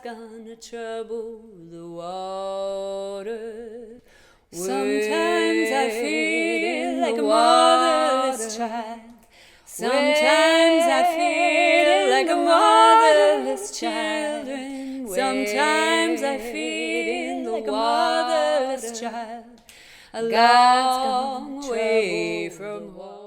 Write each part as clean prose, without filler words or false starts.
gonna trouble the water. Sometimes I feel like a motherless child. Sometimes I feel like a motherless child. Sometimes I feel like a motherless child. A long way from home.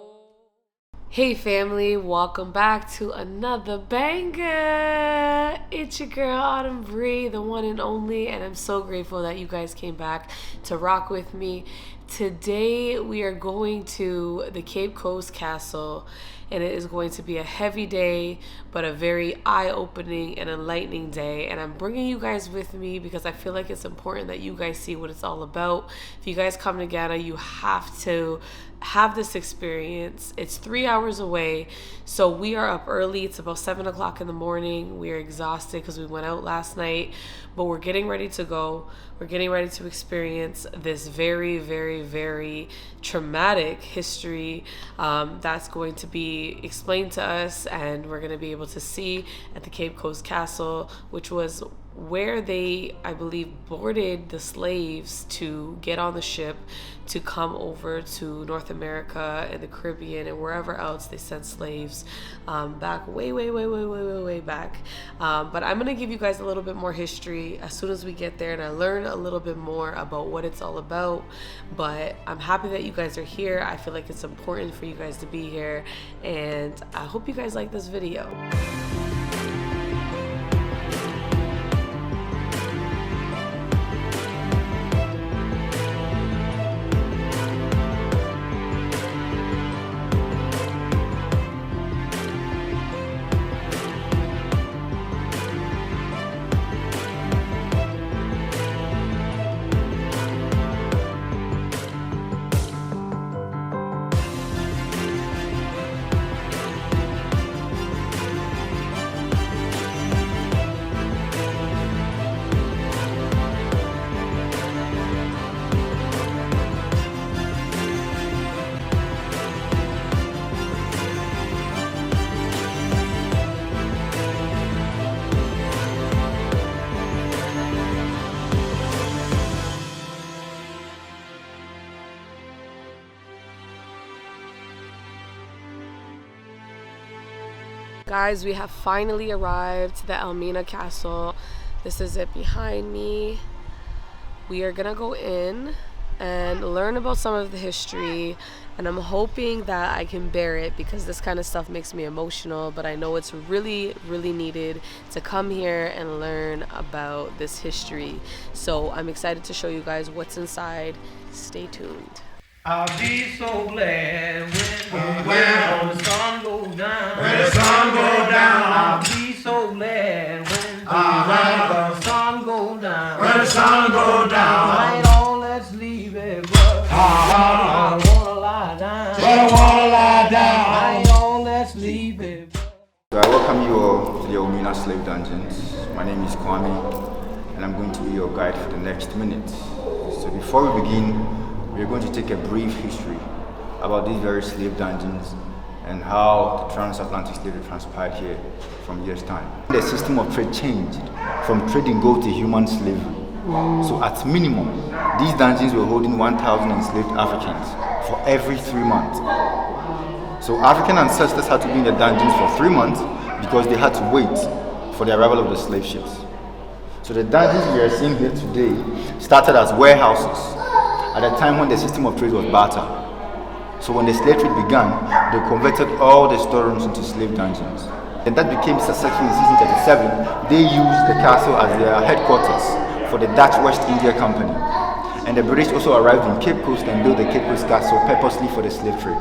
Hey family, welcome back to another banger. It's your girl Autumn Bree, the one and only, and I'm so grateful that you guys came back to rock with me. Today we are going to the Cape Coast Castle, and it is going to be a heavy day, but a very eye-opening and enlightening day. And I'm bringing you guys with me because I feel like it's important that you guys see what it's all about. If you guys come to Ghana, you have to have this experience. It's 3 hours away, so we are up early. It's about 7 o'clock in the morning. We are exhausted because we went out last night, but we're getting ready to go. We're getting ready to experience this very, very, very traumatic history that's going to be explained to us, and we're going to be able to see at the Cape Coast Castle, which was where they, I believe, boarded the slaves to get on the ship to come over to North America and the Caribbean and wherever else they sent slaves back way back. But I'm going to give you guys a little bit more history as soon as we get there and I learn a little bit more about what it's all about. But I'm happy that you guys are here. I feel like it's important for you guys to be here, and I hope you guys like this video. Guys, we have finally arrived to the Elmina Castle. This is it behind me. We are gonna go in and learn about some of the history, and I'm hoping that I can bear it because this kind of stuff makes me emotional, but I know it's really, really needed to come here and learn about this history. So I'm excited to show you guys what's inside. Stay tuned. I'll be so glad when the sun goes down. When the sun goes down. I'll be so glad when the sun goes down. When the sun goes down. I ain't all let's leave it, but I don't wanna lie down. But I wanna lie down. I ain't all let's leave it. So I welcome you all to the Elmina Slave Dungeons. My name is Kwame, and I'm going to be your guide for the next minute. So before we begin, we're going to take a brief history about these very slave dungeons and how the transatlantic slavery transpired here from years' time. The system of trade changed from trading gold to human slavery. So at minimum, these dungeons were holding 1,000 enslaved Africans for every 3 months. So African ancestors had to be in the dungeons for 3 months because they had to wait for the arrival of the slave ships. So the dungeons we are seeing here today started as warehouses at a time when the system of trade was barter. So when the slave trade began, they converted all the storerooms into slave dungeons. And that became successful in 1637. They used the castle as their headquarters for the Dutch West India Company. And the British also arrived in Cape Coast and built the Cape Coast Castle purposely for the slave trade.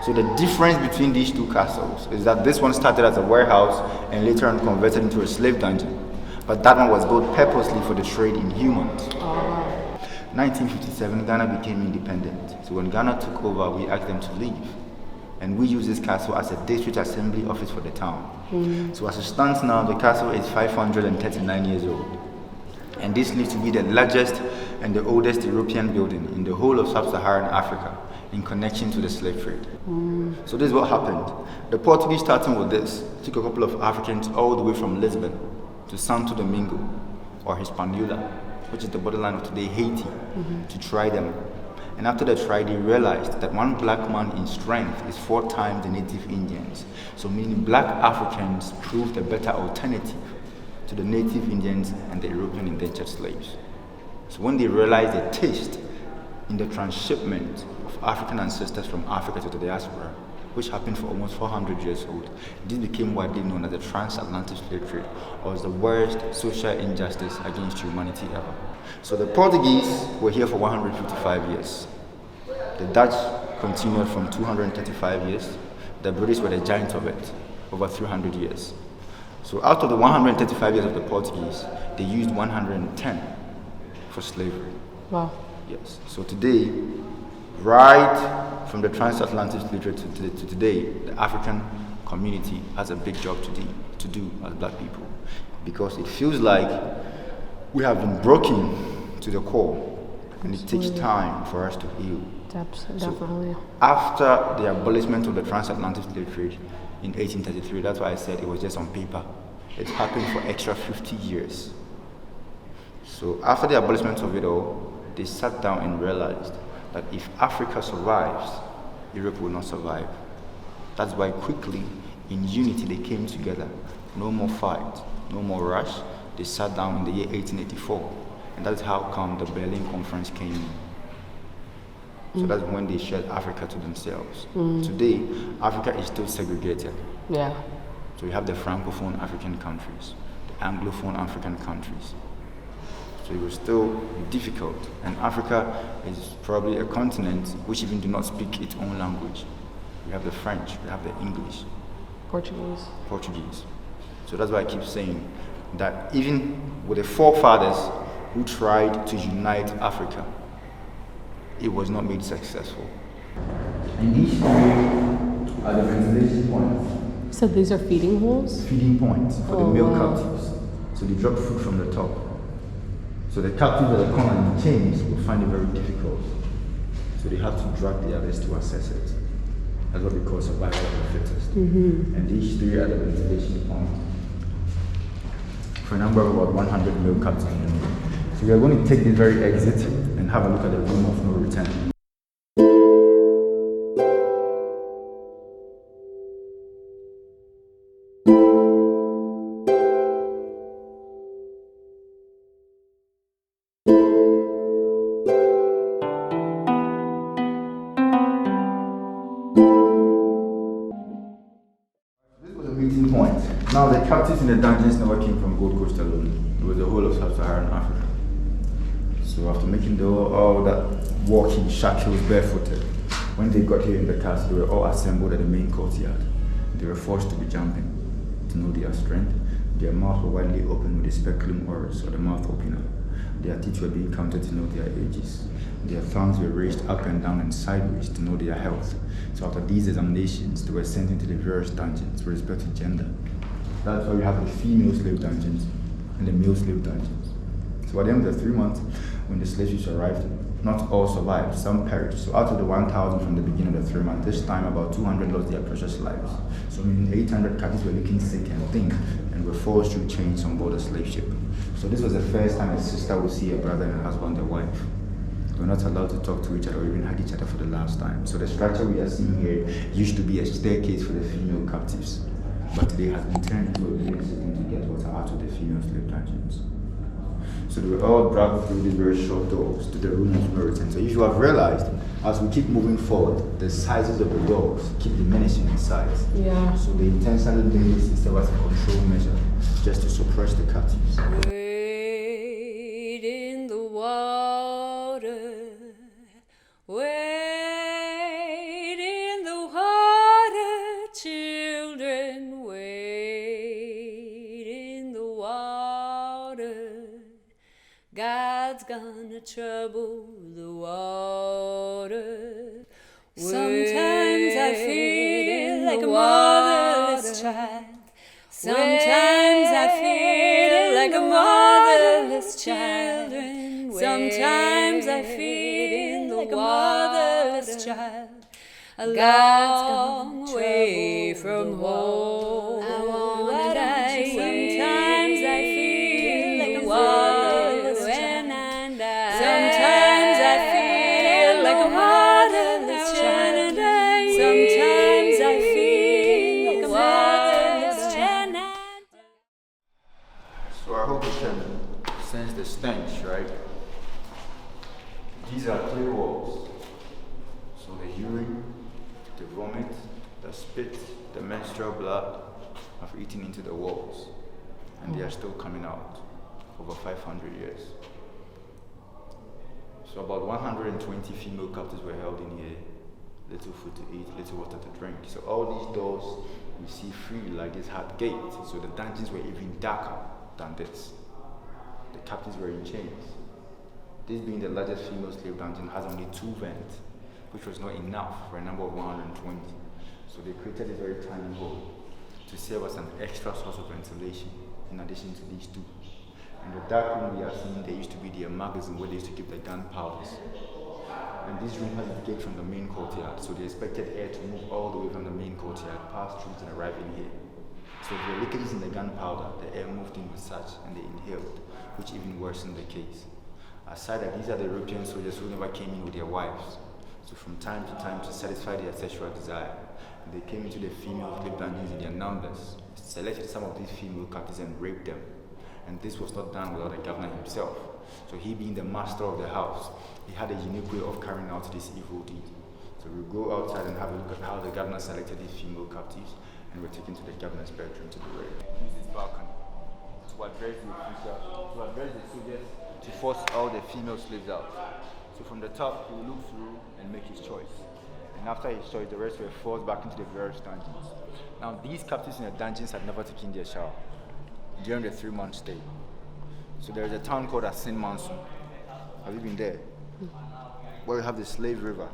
So the difference between these two castles is that this one started as a warehouse and later on converted into a slave dungeon. But that one was built purposely for the trade in humans. 1957, Ghana became independent. So when Ghana took over, we asked them to leave. And we use this castle as a district assembly office for the town. So as it stands now, the castle is 539 years old. And this leads to be the largest and the oldest European building in the whole of sub-Saharan Africa in connection to the slave trade. So this is what happened. The Portuguese, starting with this, took a couple of Africans all the way from Lisbon to Santo Domingo or Hispaniola, which is the borderline of today Haiti, to try them. And after the trial, they realized that one black man in strength is 4 times the native Indians. So meaning black Africans proved a better alternative to the native Indians and the European indentured slaves. So when they realized the taste in the transshipment of African ancestors from Africa to the diaspora, which happened for almost 400 years old, this became widely known as the transatlantic slave trade, or as the worst social injustice against humanity ever. So the Portuguese were here for 155 years. The Dutch continued from 235 years. The British were the giants of it, over 300 years. So out of the 135 years of the Portuguese, they used 110 for slavery. Wow. Yes. So today, right from the transatlantic slave trade to today, the African community has a big job to do as black people, because it feels like we have been broken to the core, and it takes time for us to heal. Definitely. So after the abolishment of the transatlantic slave trade in 1833, that's why I said it was just on paper. It happened for extra 50 years. So after the abolishment of it all, they sat down and realized that if Africa survives, Europe will not survive. That's why quickly, in unity, they came together. No more fight, no more rush. They sat down in the year 1884, and that's how come the Berlin Conference came in. So that's when they shared Africa to themselves. Today, Africa is still segregated. Yeah. So you have the Francophone African countries, the Anglophone African countries. So it will still be difficult. And Africa is probably a continent which even do not speak its own language. We have the French, we have the English. Portuguese. So that's why I keep saying that even with the forefathers who tried to unite Africa, it was not made successful. And these 3 are the ventilation points. So these are feeding holes? Feeding points for the male captives. So they drop food from the top. So the captives that are caught in chains will find it very difficult. So they have to drag the others to access it. That's what we call survival of the fittest. And these 3 are the ventilation points for a number of about 100 male captives. So we are going to take this very exit and have a look at the room of no return. This was a meeting point. Now the captives in the dungeons never came from Gold Coast alone. It was the whole of Sub-Saharan Africa. So after making all that walking shackles barefooted, when they got here in the castle, they were all assembled at the main courtyard. They were forced to be jumping to know their strength. Their mouths were widely open with the speculum oris, or the mouth opener. Their teeth were being counted to know their ages. Their thumbs were raised up and down and sideways to know their health. So after these examinations, they were sent into the various dungeons with respect to gender. That's why we have the female slave dungeons and the male slave dungeons. So at the end of the 3 months, when the slave ships arrived, not all survived, some perished. So out of the 1,000 from the beginning of the 3 months, this time about 200 lost their precious lives. So meaning 800 captives were looking sick and thin and were forced through chains on board a slave ship. So this was the first time a sister would see a brother and a husband, a wife. They were not allowed to talk to each other or even hug each other for the last time. So the structure we are seeing here used to be a staircase for the female captives, but today has been turned into a village system to get water out of the female slave dungeons. So they were all dragged through these very short doors to the room of no return. So if you have realized, as we keep moving forward, the sizes of the doors keep diminishing in size. Yeah. So they intentionally made this system as a control measure, just to suppress the captives. Wade in the water, wade in the water, children, wade in the water. God's gonna trouble the water. Sometimes I feel like a motherless child. Sometimes I feel like a motherless child. Sometimes I feel like a motherless child. A long way from home. I wanna die. Sometimes I feel stench, right? These are clay walls. So the urine, the vomit, the spit, the menstrual blood have eaten into the walls, and they are still coming out over 500 years. So about 120 female captives were held in here. Little food to eat, little water to drink. So all these doors you see free like this had gates. So the dungeons were even darker than this. The captives were in chains. This being the largest female slave dungeon has only 2 vents, which was not enough for a number of 120. So they created a very tiny hole to serve as an extra source of ventilation in addition to these 2. In the dark room we are seeing, there used to be their magazine where they used to keep the gunpowders. And this room has a gate from the main courtyard, so they expected air to move all the way from the main courtyard, past streets, and arrive in here. So if there were leakages in the gunpowder, the air moved in with such, and they inhaled, which even worsened the case. Aside that, these are the European soldiers who never came in with their wives. So from time to time, to satisfy their sexual desire, they came into the female slave dungeons in their numbers, selected some of these female captives and raped them. And this was not done without the governor himself. So he being the master of the house, he had a unique way of carrying out this evil deed. So we'll go outside and have a look at how the governor selected these female captives, and we're taken to the governor's bedroom to be raped. Use this balcony to address the official, to address the soldiers, to force all the female slaves out. So from the top, he will look through and make his choice. And after his choice, the rest were forced back into the various dungeons. Now these captives in the dungeons had never taken their shower during the 3-month stay. So there is a town called Asin Mansun. Have you been there? Where we have the Slave River.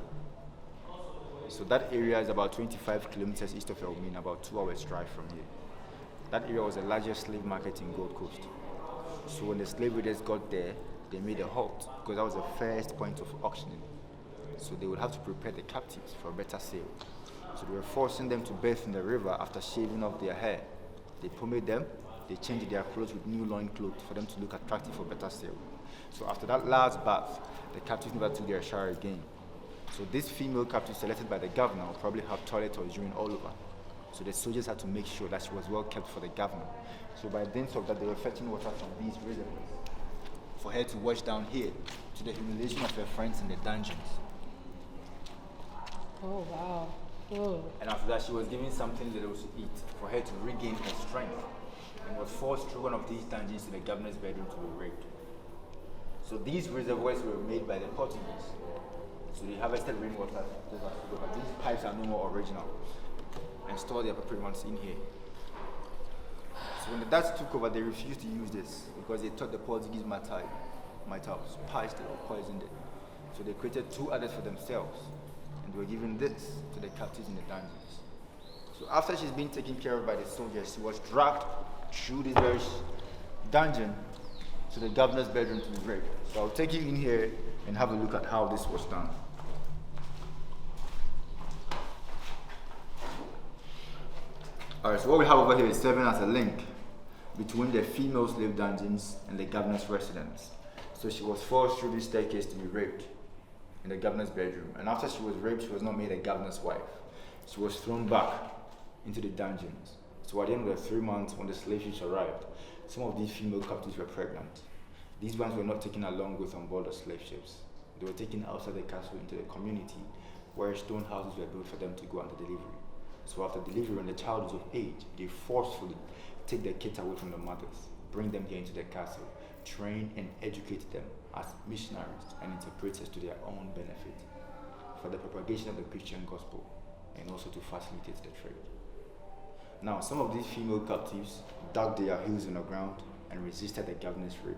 So that area is about 25 kilometers east of Elmina, about 2 hours drive from here. That area was the largest slave market in Gold Coast. So when the slave raiders got there, they made a halt, because that was the first point of auctioning. So they would have to prepare the captives for a better sale. So they were forcing them to bathe in the river after shaving off their hair. They pomade them, they changed their clothes with new loin clothes for them to look attractive for better sale. So after that last bath, the captives never took their shower again. So this female captive selected by the governor will probably have toilet or urine all over. So the soldiers had to make sure that she was well kept for the governor. So by dint of that, they were fetching water from these reservoirs for her to wash down here, to the humiliation of her friends in the dungeons. Oh, wow. Whoa. And after that, she was given something little to eat for her to regain her strength, and was forced through one of these dungeons to the governor's bedroom to be raped. So these reservoirs were made by the Portuguese. So they harvested rainwater, but these pipes are no more original, and stored the appropriate ones in here. So when the Dutch took over, they refused to use this because they thought the Portuguese might have spiced it or poisoned it. So they created 2 others for themselves, and they were giving this to the captives in the dungeons. So after she's been taken care of by the soldiers, she was dragged through this very dungeon to the governor's bedroom to be raped. So I'll take you in here and have a look at how this was done. Alright, so what we have over here is serving as a link between the female slave dungeons and the governor's residence. So she was forced through this staircase to be raped in the governor's bedroom. And after she was raped, she was not made a governor's wife. She was thrown back into the dungeons. So at the end of the 3 months, when the slave ships arrived, some of these female captives were pregnant. These ones were not taken along with on board the slave ships. They were taken outside the castle into the community, where stone houses were built for them to go under delivery. So after delivery, when the child is of age, they forcefully take their kids away from the mothers, bring them here into the castle, train and educate them as missionaries and interpreters to their own benefit, for the propagation of the Christian gospel, and also to facilitate the trade. Now, some of these female captives dug their heels in the ground and resisted the governor's rape.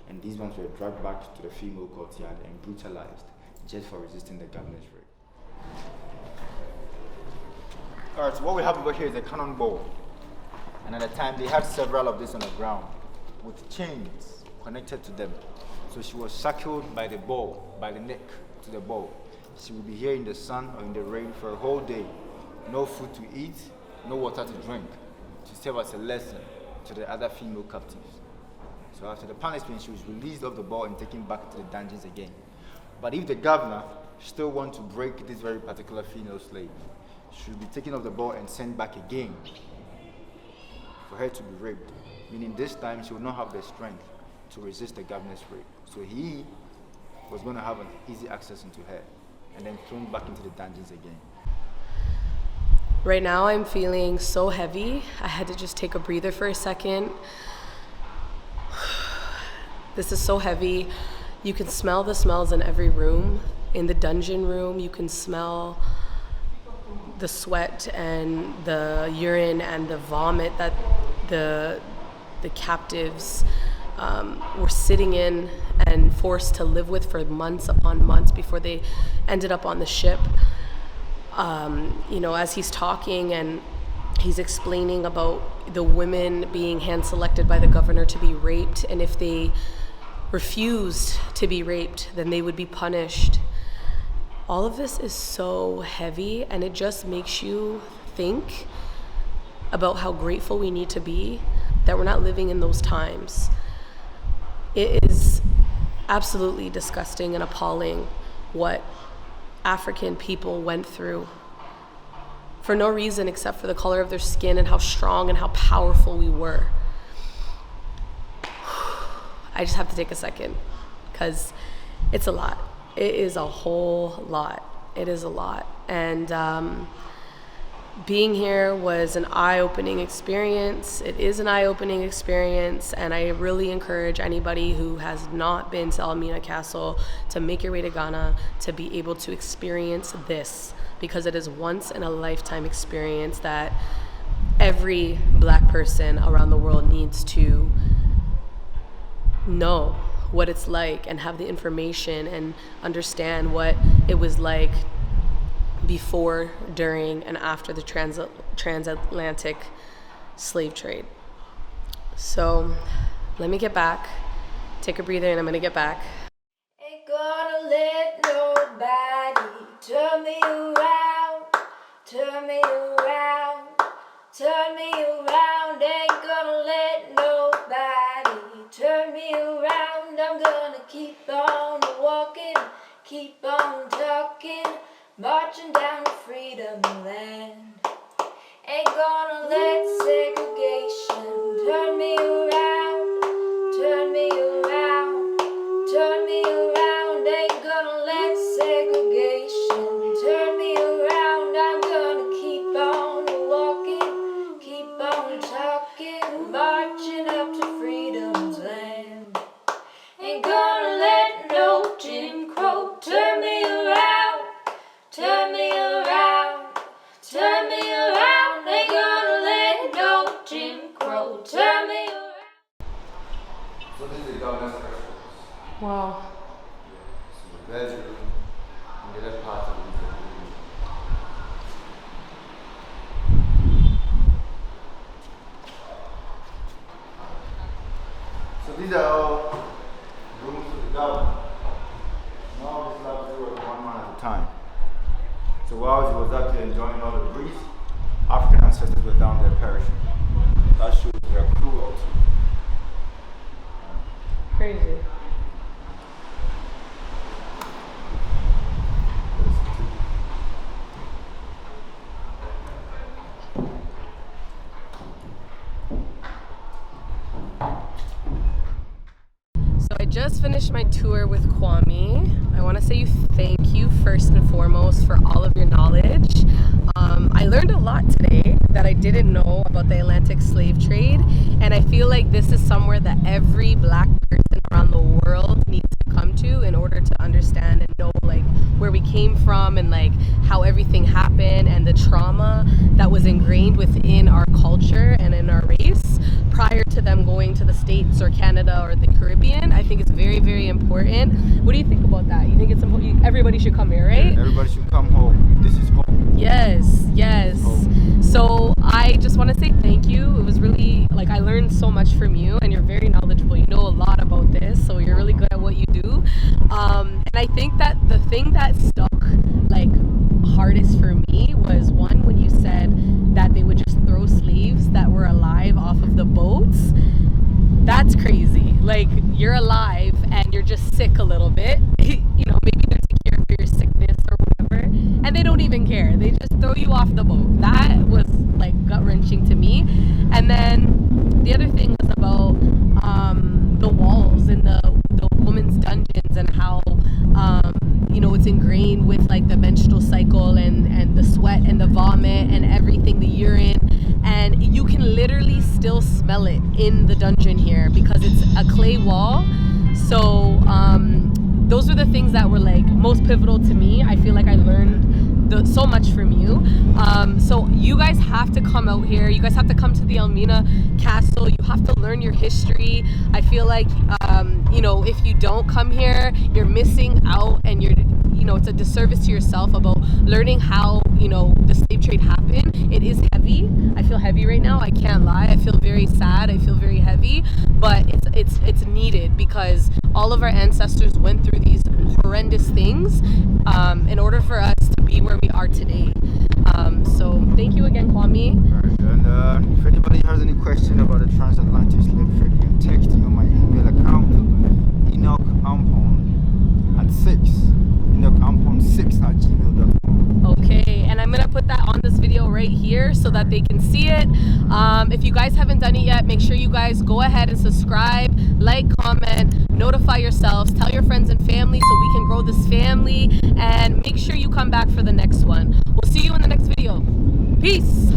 And these ones were dragged back to the female courtyard and brutalized just for resisting the governor's rape. Alright, so what we have over here is a cannonball. And at the time, they had several of these on the ground with chains connected to them. So she was shackled by the ball, by the neck to the ball. She would be here in the sun or in the rain for a whole day. No food to eat, no water to drink, to serve as a lesson to the other female captives. So after the punishment, she was released off the ball and taken back to the dungeons again. But if the governor still wants to break this very particular female slave, she will be taken off the ball and sent back again for her to be raped. Meaning this time she will not have the strength to resist the governor's rape. So he was going to have an easy access into her and then thrown back into the dungeons again. Right now I'm feeling so heavy. I had to just take a breather for a second. This is so heavy. You can smell the smells in every room. In the dungeon room, you can smell the sweat and the urine and the vomit that the captives were sitting in and forced to live with for months upon months before they ended up on the ship. As he's talking and he's explaining about the women being hand-selected by the governor to be raped, and if they refused to be raped, then they would be punished. All of this is so heavy, and it just makes you think about how grateful we need to be that we're not living in those times. It is absolutely disgusting and appalling what African people went through for no reason except for the color of their skin and how strong and how powerful we were. I just have to take a second because it's a lot. It is a whole lot. It is a lot. And being here was an eye-opening experience. It is an eye-opening experience, and I really encourage anybody who has not been to Elmina Castle to make your way to Ghana to be able to experience this, because it is once in a lifetime experience that every Black person around the world needs to know what it's like and have the information and understand what it was like before, during, and after the transatlantic slave trade. So let me get back, take a breather, and I'm gonna get back. Ain't gonna let nobody turn me around, turn me around, turn me around. Ain't gonna let nobody turn me around. I'm gonna keep on walking, keep on talking, marching down to freedom land. Ain't gonna let segregation turn me around, turn me around, turn me around. Ain't gonna let segregation turn me around. I'm gonna keep on walking, keep on talking, marching up to freedom's land. Ain't gonna let no Jim Crow turn me around, turn me around, turn me around. Ain't gonna let no Jim Crow turn me around. So this is the governor's residence. Wow. So the bedroom, and the other part of the room. So these are all rooms for the governor. And all this lab was one man at a time. So while he was up there enjoying all the breeze, African ancestors were down there perishing. That shows their cruelty. Crazy. So I just finished my tour with Kwame. I want to say thank you first and foremost for all of your knowledge. I learned a lot today that I didn't know about the Atlantic slave trade, and I feel like this is somewhere that every Black person around the world needs to come to in order to understand and know like where we came from and like how everything happened and the trauma that was ingrained within our culture and in our race prior to them going to the States or Canada or the Caribbean. I think it's very, very important. What do you think about that? You think it's important? Everybody should come here, right? Everybody should come home. This is home. Yes, yes. So I just want to say thank you. It was really, like, I learned so much from you, and you're very knowledgeable. You know a lot about this, so you're really good at what you do. And I think that the thing that stuck, like, hardest for me was one, when you said that they would just throw slaves that were alive off of the boats. That's crazy. Like, you're alive and you're just sick a little bit. You know, maybe they're taking care of your sickness or whatever, and they don't even care. They just throw you off the boat. That was like gut-wrenching to me. And then the other thing was about the walls in the women's dungeons, and how it's ingrained with like the menstrual cycle and the sweat and the vomit and everything, the urine, and you can literally still smell it in the dungeon here because it's a clay wall. So those are the things that were like most pivotal to me. I feel like I learned so much from you. So you guys have to come out here. You guys have to come to the Elmina Castle. You have to learn your history. I feel like if you don't come here, you're missing out, and it's a disservice to yourself about learning how the slave trade happened. It is heavy. I feel heavy right now. I can't lie. I feel very sad. I feel very heavy, but it's needed because all of our ancestors went through these horrendous things in order for us to be where we are today. So thank you again, Kwame. Alright, and if anybody has any question about the transatlantic slave trade, you can text me on my email account, enochampon6@gmail.com. Okay, and I'm gonna put that on this video right here so that they can see it. If you guys haven't done it yet, make sure you guys go ahead and subscribe, like, comment, notify yourselves, tell your friends and family so we can grow this family, and make sure you come back for the next one. We'll see you in the next video. Peace.